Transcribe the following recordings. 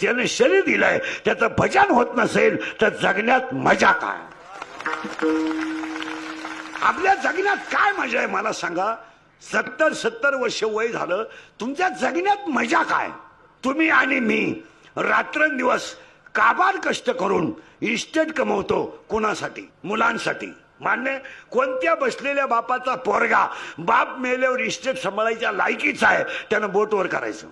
ज्याने शरीर दिलंय त्याचं भजन होत नसेल तर जगण्यात मजा काय? आपल्या जगण्यात काय मजा आहे मला सांगा? 70 वर्ष वय झालं, तुमच्या जगण्यात मजा काय? तुम्ही आणि मी रात्रंदिवस काबाड कष्ट करून इस्टेट कमवतो. कोणासाठी? मुलांसाठी. मान्य? कोणत्या बसलेल्या बापाचा पोरगा बाप मेल्यावर इस्टेट सांभाळायच्या लायकीचा आहे त्यानं बोटवर करायचं?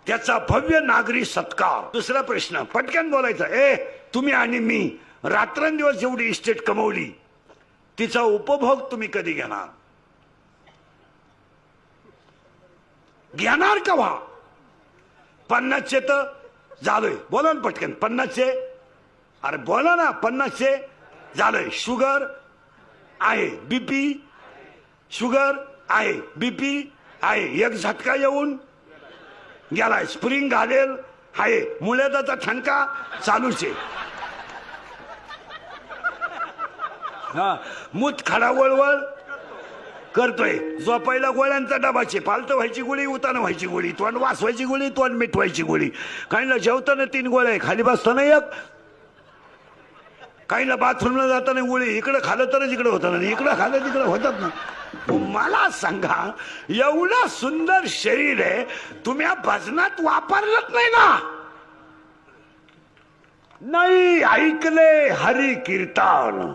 त्याचा भव्य नागरी सत्कार. दुसरा प्रश्न पटकन बोलायचा. तुम्ही आणि मी रात्रंदिवस जेवढी इस्टेट कमवली तिचा उपभोग तुम्ही कधी घेणार? घेणार कवा? 50चे तर झालोय. बोला ना पटकन. 50चे. अरे बोला ना. 50चे झालोय. शुगर आहे, बीपी शुगर आहे, बीपी आहे, एक झटका येऊन गेलाय, स्प्रिंग घालेल आहे, मुळ्याचा ठणका चालूच आहे. हा, मूत खडा वळवळ करतोय. झोपायला गोळ्यांचा डबाचे, पालत व्हायची गोळी, उताना व्हायची गोळी, तोंड वासवायची गोळी, तोंड मिटवायची गोळी. काहींना जेवताना 3 गोळ्या, खाली बसताना एक, काहींना बाथरूमला जाताना गोळी. इकडे खाल्लं तरच इकडे होत ना, इकडे खाल्लं तिकडे होतात ना. मला सांगा, एवढं सुंदर शरीर आहे, तुम्ही भजनात वापरलंच नाही ना? नाही ऐकले हरी कीर्तन,